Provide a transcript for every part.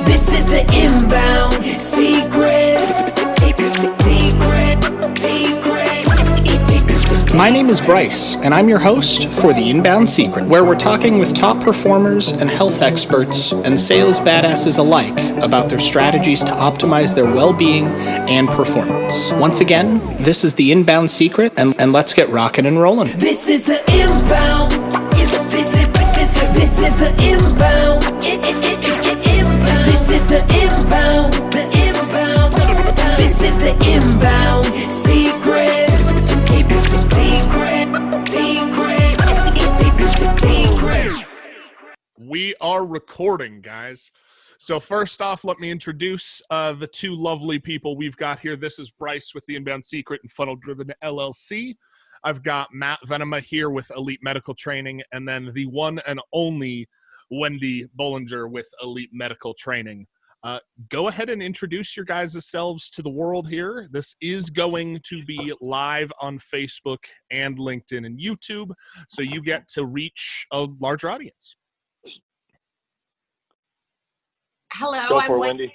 This is the inbound secret. My name is Bryce, and I'm your host for The Inbound Secret, where we're talking with top performers and health experts and sales badasses alike about their strategies to optimize their well-being and performance. Once again, this is The Inbound Secret, and let's get rocking and rolling. This is the inbound. This is the inbound. This is the inbound. The inbound. This is the inbound secret. We are recording, guys. So first off, let me introduce the two lovely people we've got here. This is Bryce with the Inbound Secret and Funnel Driven LLC. I've got Matt Venema here with Elite Medical Training, and then the one and only Wendy Bollinger with Elite Medical Training. Go ahead and introduce your guys' selves to the world here. This is going to be live on Facebook and LinkedIn and YouTube, so you get to reach a larger audience. Hello, I'm Wendy.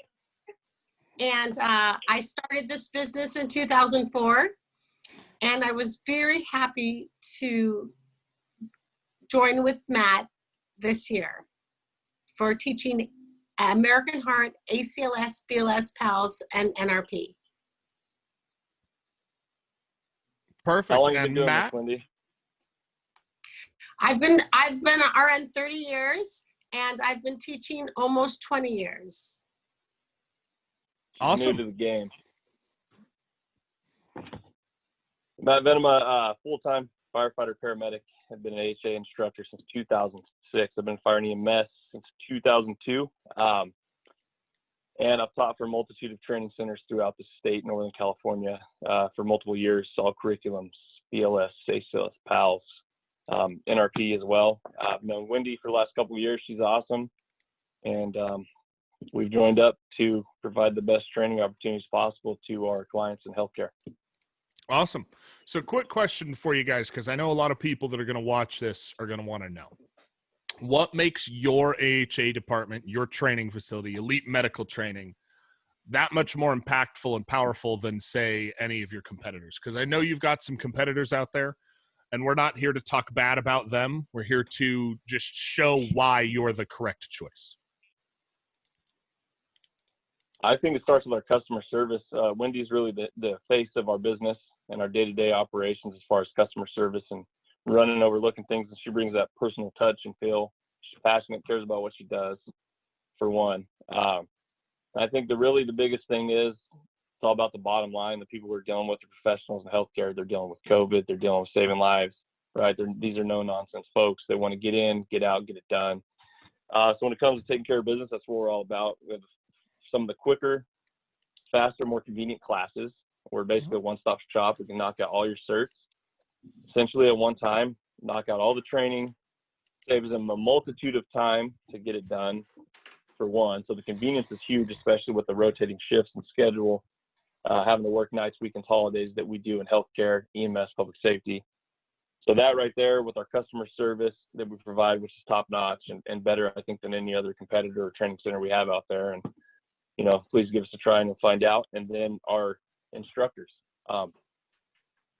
And I started this business in 2004, and I was very happy to join with Matt this year for teaching American Heart, ACLS, BLS, PALS, and NRP. Perfect. How long have you And been doing Matt? this, Wendy? I've been an RN 30 years, and I've been teaching almost 20 years. Awesome. New to the game. Matt Venema, full-time firefighter paramedic. I've been an AHA instructor since 2006. I've been firing EMS since 2002. And I've taught for a multitude of training centers throughout the state, Northern California, for multiple years, all curriculums, BLS, ACLS, PALS, NRP as well. I've known Wendy for the last couple of years. She's awesome. And we've joined up to provide the best training opportunities possible to our clients in healthcare. Awesome. So quick question for you guys, because I know a lot of people that are going to watch this are going to want to know. What makes your AHA department, your training facility, Elite Medical Training, that much more impactful and powerful than, say, any of your competitors? Because I know you've got some competitors out there, and we're not here to talk bad about them. We're here to just show why you're the correct choice. I think it starts with our customer service. Wendy's really the face of our business and our day-to-day operations as far as customer service and running, overlooking things. And she brings that personal touch and feel. She's passionate, cares about what she does, for one. I think the biggest thing is it's all about the bottom line. The people we're dealing with are professionals in healthcare. They're dealing with COVID. They're dealing with saving lives, right? These are no-nonsense folks. They want to get in, get out, get it done. So when it comes to taking care of business, that's what we're all about. We have some of the quicker, faster, more convenient classes. We're basically a one-stop shop. We can knock out all your certs essentially at one time, knock out all the training, saves them a multitude of time to get it done, for one. So the convenience is huge, especially with the rotating shifts and schedule, having to work nights, weekends, holidays that we do in healthcare, EMS, public safety. So that right there with our customer service that we provide, which is top-notch and better, I think, than any other competitor or training center we have out there. And, please give us a try and we'll find out. And then our instructors,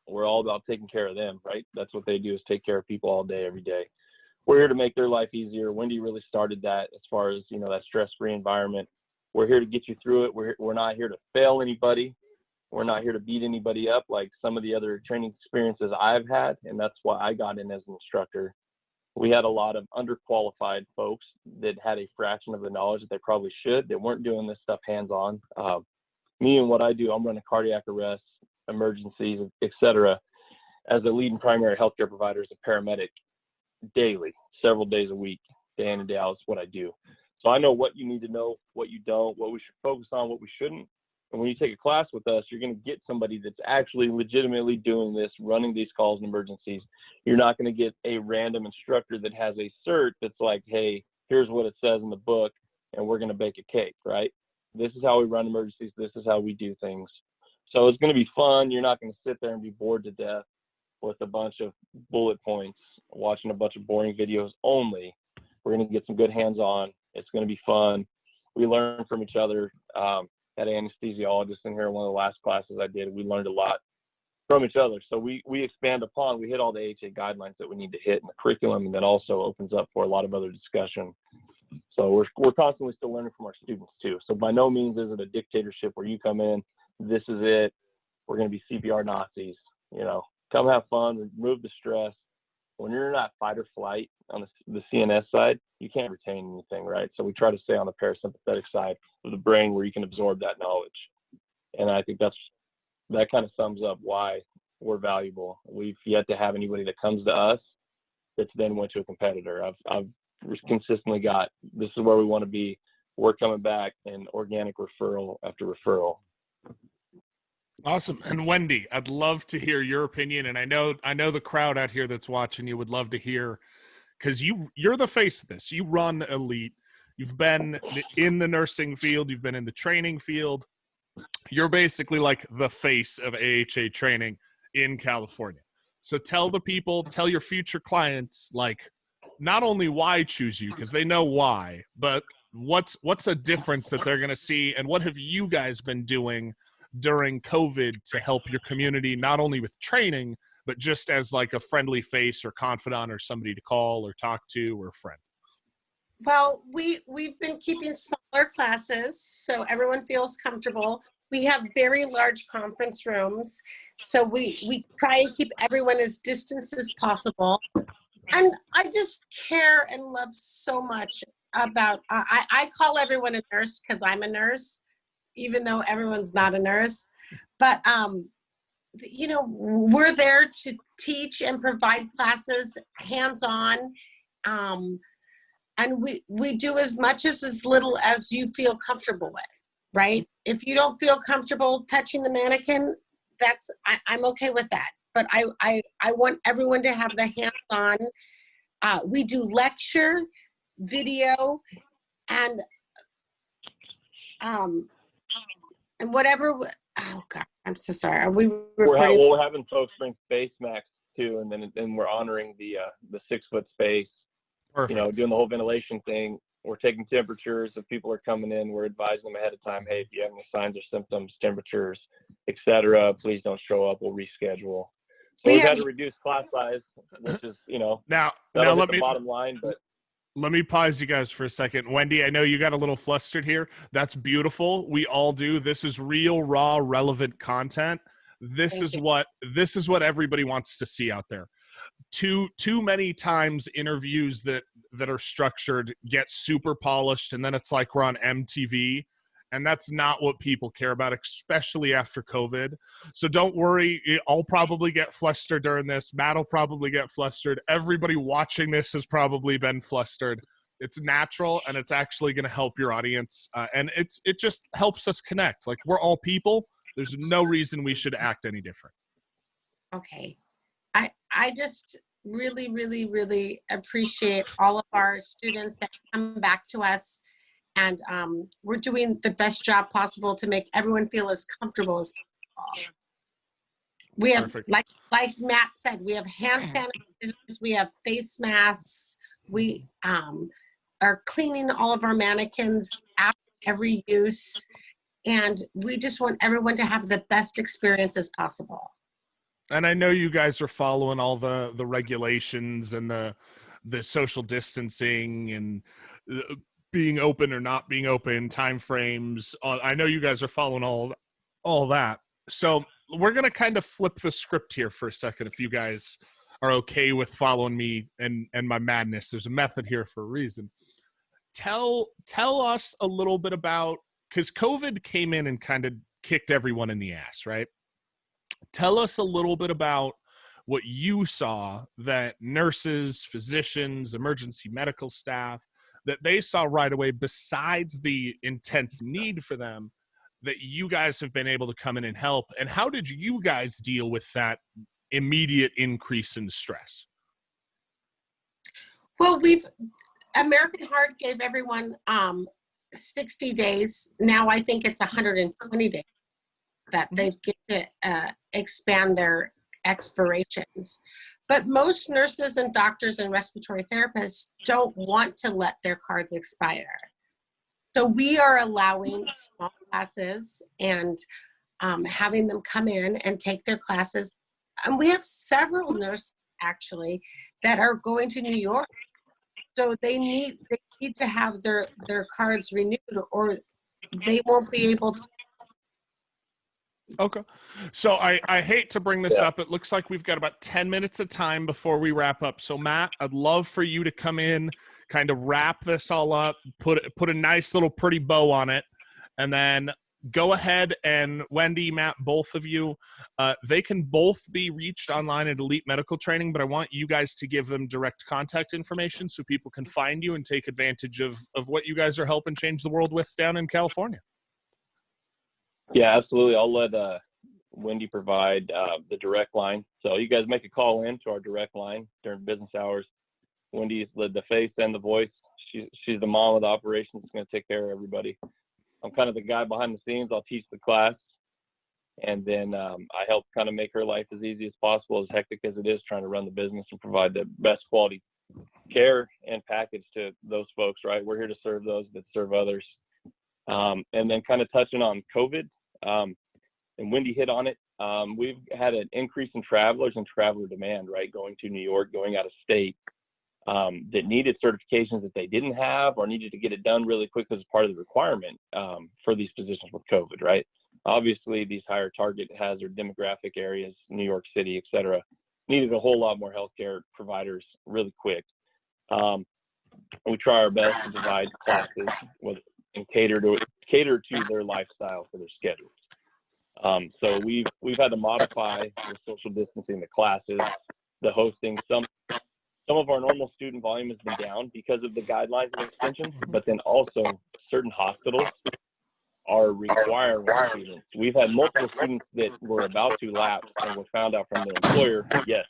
we're all about taking care of them, right? That's what they do, is take care of people all day, every day. We're here to make their life easier. Wendy really started that as far as, that stress-free environment. We're here to get you through it. We're not here to fail anybody. We're not here to beat anybody up like some of the other training experiences I've had, and that's why I got in as an instructor. We had a lot of underqualified folks that had a fraction of the knowledge that they probably should, that weren't doing this stuff hands-on. Me and what I do, I'm running cardiac arrests, emergencies, etc., as a leading primary healthcare provider, as a paramedic, daily, several days a week, day in and day out is what I do. So I know what you need to know, what you don't, what we should focus on, what we shouldn't. And when you take a class with us, you're going to get somebody that's actually legitimately doing this, running these calls and emergencies. You're not going to get a random instructor that has a cert that's like, hey, here's what it says in the book, and we're going to bake a cake, right? This is how we run emergencies. This is how we do things. So it's going to be fun. You're not going to sit there and be bored to death with a bunch of bullet points, watching a bunch of boring videos only. We're going to get some good hands-on. It's going to be fun. we learn from each other. Had an anesthesiologist in here. One of the last classes I did, we learned a lot from each other. So we expand upon, we hit all the AHA guidelines that we need to hit in the curriculum, and that also opens up for a lot of other discussion. So we're constantly still learning from our students too. So by no means is it a dictatorship where you come in, this is it, we're going to be CPR Nazis. You know, come have fun, remove the stress. When you're in that fight or flight on the CNS side, you can't retain anything, right? So we try to stay on the parasympathetic side of the brain where you can absorb that knowledge. And I think that kind of sums up why we're valuable. We've yet to have anybody that comes to us that's then went to a competitor. I've consistently got, this is where we want to be, we're coming back, and organic referral after referral. Awesome. And Wendy, I'd love to hear your opinion. And I know the crowd out here that's watching you would love to hear, because you're the face of this. You run Elite. You've been in the nursing field. You've been in the training field. You're basically like the face of AHA training in California. So tell the people, tell your future clients, like, not only why choose you, because they know why, but what's a difference that they're going to see, and what have you guys been doing during COVID to help your community, not only with training, but just as like a friendly face or confidant or somebody to call or talk to or a friend? Well, we've been keeping smaller classes so everyone feels comfortable. We have very large conference rooms, so we try and keep everyone as distant as possible. And I just care and love so much about, I call everyone a nurse because I'm a nurse, even though everyone's not a nurse. But, you know, we're there to teach and provide classes hands-on. And we do as much as little as you feel comfortable with, right? If you don't feel comfortable touching the mannequin, I'm okay with that. But I want everyone to have the hands-on. We do lecture, video, and whatever. Oh God, I'm so sorry. Are we recording? We're having folks bring space masks too, and then we're honoring the 6 foot space. Perfect. You know, doing the whole ventilation thing. We're taking temperatures. If people are coming in, we're advising them ahead of time. Hey, if you have any signs or symptoms, temperatures, etc., please don't show up. We'll reschedule. So we've had to reduce class size, which is, you know, now let me bottom line. But let me pause you guys for a second. Wendy, I know you got a little flustered here. That's beautiful. We all do. This is real, raw, relevant content. This is what everybody wants to see out there. Too many times interviews that are structured get super polished, and then it's like we're on MTV. And that's not what people care about, especially after COVID. So don't worry. I'll probably get flustered during this. Matt will probably get flustered. Everybody watching this has probably been flustered. It's natural, and it's actually going to help your audience. And it just helps us connect. Like, we're all people. There's no reason we should act any different. Okay. I just really, really, really appreciate all of our students that come back to us. And we're doing the best job possible to make everyone feel as comfortable as possible. We have, Perfect. like Matt said, we have hand sanitizers, we have face masks, we are cleaning all of our mannequins after every use, and we just want everyone to have the best experience as possible. And I know you guys are following all the regulations and the social distancing and being open or not being open, time frames. I know you guys are following all that. So we're going to kind of flip the script here for a second, if you guys are okay with following me and my madness. There's a method here for a reason. Tell us a little bit about, because COVID came in and kind of kicked everyone in the ass, right? Tell us a little bit about what you saw that nurses, physicians, emergency medical staff, that they saw right away, besides the intense need for them, that you guys have been able to come in and help. And how did you guys deal with that immediate increase in stress? Well, American Heart gave everyone 60 days. Now I think it's 120 days that they've get to expand their expirations. But most nurses and doctors and respiratory therapists don't want to let their cards expire. So we are allowing small classes and having them come in and take their classes. And we have several nurses actually that are going to New York. So they need to have their cards renewed, or they won't be able to. Okay. So I hate to bring this Yeah. up. It looks like we've got about 10 minutes of time before we wrap up. So Matt, I'd love for you to come in, kind of wrap this all up, put a nice little pretty bow on it, and then go ahead and Wendy, Matt, both of you, they can both be reached online at Elite Medical Training, but I want you guys to give them direct contact information so people can find you and take advantage of what you guys are helping change the world with down in California. Yeah, absolutely. I'll let Wendy provide the direct line. So you guys make a call in to our direct line during business hours. Wendy's the face and the voice. She's the mom of the operations. She's going to take care of everybody. I'm kind of the guy behind the scenes. I'll teach the class, and then I help kind of make her life as easy as possible, as hectic as it is trying to run the business and provide the best quality care and package to those folks, right? We're here to serve those that serve others. And then kind of touching on COVID, and Wendy hit on it. We've had an increase in travelers and traveler demand, right? Going to New York, going out of state, that needed certifications that they didn't have or needed to get it done really quick as part of the requirement for these positions with COVID, right? Obviously, these higher target hazard demographic areas, New York City, et cetera, needed a whole lot more healthcare providers really quick. We try our best to provide classes and cater to their lifestyle for their schedules. So we've had to modify the social distancing, the classes, the hosting. Some of our normal student volume has been down because of the guidelines and extensions, but then also certain hospitals are requiring students. We've had multiple students that were about to lapse and were found out from their employer. Yes,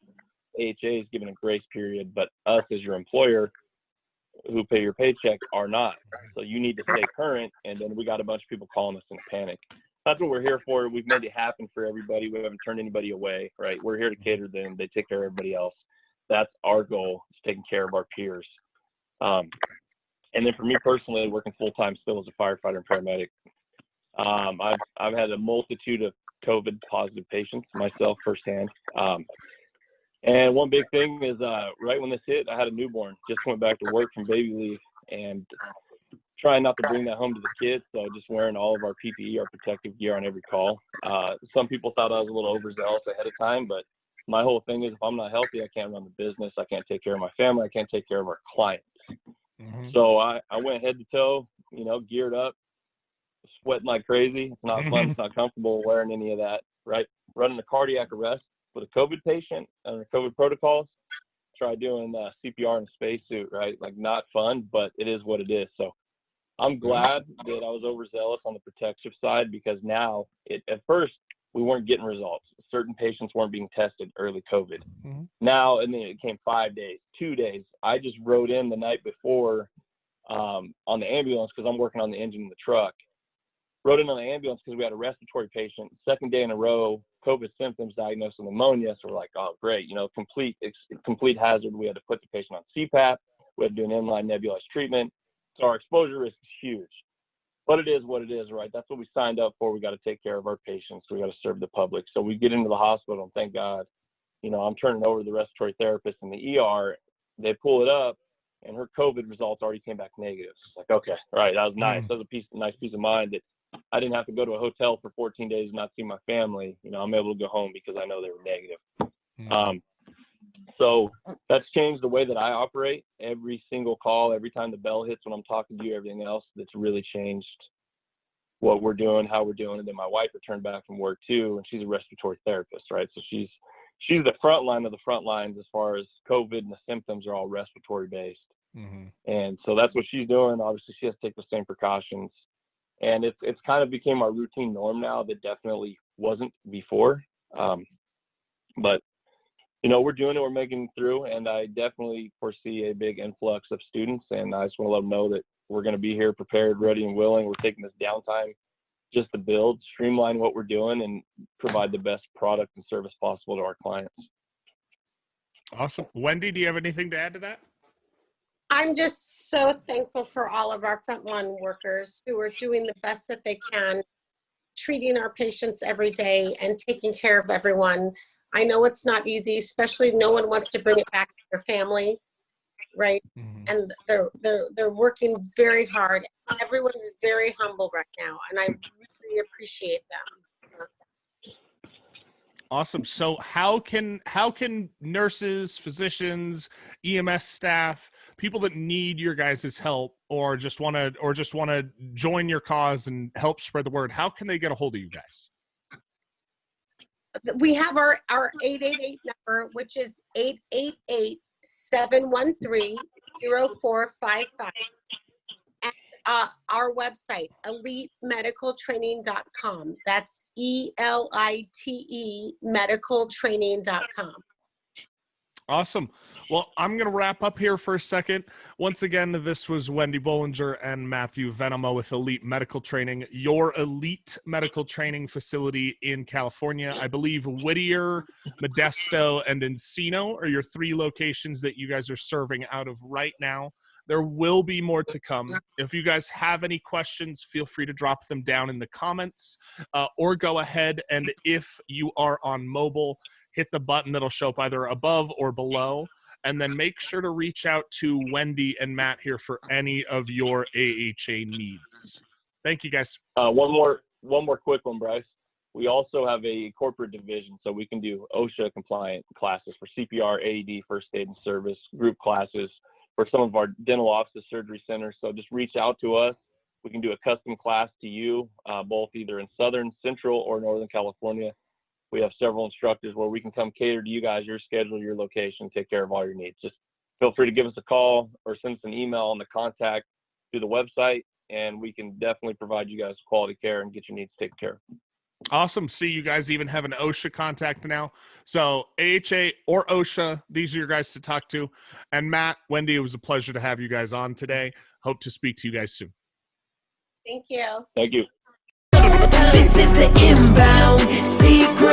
AHA is given a grace period, but us as your employer who pay your paycheck are not. So you need to stay current, and then we got a bunch of people calling us in a panic. That's what we're here for. We've made it happen for everybody. We haven't turned anybody away, right? We're here to cater them. They take care of everybody else. That's our goal, is taking care of our peers. And then for me personally, working full-time still as a firefighter and paramedic, I've had a multitude of COVID positive patients myself firsthand. And one big thing is right when this hit, I had a newborn, just went back to work from baby leave, and trying not to bring that home to the kids. So just wearing all of our PPE, our protective gear on every call. Some people thought I was a little overzealous ahead of time, but my whole thing is if I'm not healthy, I can't run the business. I can't take care of my family. I can't take care of our clients. Mm-hmm. So I went head to toe, geared up, sweating like crazy. It's not fun. It's not comfortable wearing any of that, right? Running a cardiac arrest with a COVID patient under COVID protocols. Try doing CPR in a spacesuit, right? Like, not fun, but it is what it is. So I'm glad that I was overzealous on the protective side, because now at first we weren't getting results. Certain patients weren't being tested early COVID. Mm-hmm. Now, and then it came 5 days, 2 days. I just rode in the night before on the ambulance, because I'm working on the engine in the truck. Rode in on the ambulance because we had a respiratory patient. Second day in a row, COVID symptoms, diagnosed with pneumonia. So we're like, oh, great, complete hazard. We had to put the patient on CPAP. We had to do an inline nebulized treatment. So our exposure risk is huge. But it is what it is, right? That's what we signed up for. We got to take care of our patients. We got to serve the public. So we get into the hospital, and thank God, I'm turning over to the respiratory therapist in the ER. They pull it up, and her COVID results already came back negative. It's like, okay, all right, that was nice. That was a nice piece of mind that I didn't have to go to a hotel for 14 days and not see my family. I'm able to go home because I know they were negative. So that's changed the way that I operate. Every single call, every time the bell hits when I'm talking to you, everything else, that's really changed what we're doing, how we're doing. And then my wife returned back from work too, and she's a respiratory therapist, right? So she's the front line of the front lines as far as COVID, and the symptoms are all respiratory based. Mm-hmm. And so that's what she's doing. Obviously, she has to take the same precautions. And it's kind of became our routine norm now, that definitely wasn't before. But we're doing it, we're making it through, and I definitely foresee a big influx of students, and I just want to let them know that we're going to be here prepared, ready, and willing. We're taking this downtime just to build, streamline what we're doing, and provide the best product and service possible to our clients. Awesome. Wendy, do you have anything to add to that? I'm just so thankful for all of our frontline workers who are doing the best that they can, treating our patients every day and taking care of everyone. I know it's not easy, especially no one wants to bring it back to their family, right? Mhm. And they're working very hard. Everyone's very humble right now, and I really appreciate them. Awesome. So how can nurses, physicians, EMS staff, people that need your guys' help or just want to join your cause and help spread the word, how can they get a hold of you guys? We have our 888 number, which is 888-713-0455. And our website, elitemedicaltraining.com. That's ELITE medicaltraining.com. Awesome. Well, I'm going to wrap up here for a second. Once again, this was Wendy Bollinger and Matthew Venema with Elite Medical Training, your elite medical training facility in California. I believe Whittier, Modesto, and Encino are your 3 locations that you guys are serving out of right now. There will be more to come. If you guys have any questions, feel free to drop them down in the comments or go ahead and if you are on mobile, hit the button that'll show up either above or below, and then make sure to reach out to Wendy and Matt here for any of your AHA needs. Thank you, guys. One more quick one, Bryce. We also have a corporate division, so we can do OSHA compliant classes for CPR, AED, first aid and service, group classes for some of our dental offices, surgery centers. So just reach out to us. We can do a custom class to you, both either in Southern, Central, or Northern California. We have several instructors where we can come cater to you guys, your schedule, your location, take care of all your needs. Just feel free to give us a call or send us an email on the contact through the website, and we can definitely provide you guys quality care and get your needs taken care of. Awesome. See, you guys even have an OSHA contact now. So AHA or OSHA, these are your guys to talk to. And Matt, Wendy, it was a pleasure to have you guys on today. Hope to speak to you guys soon. Thank you. Thank you. This is the Inbound Secret.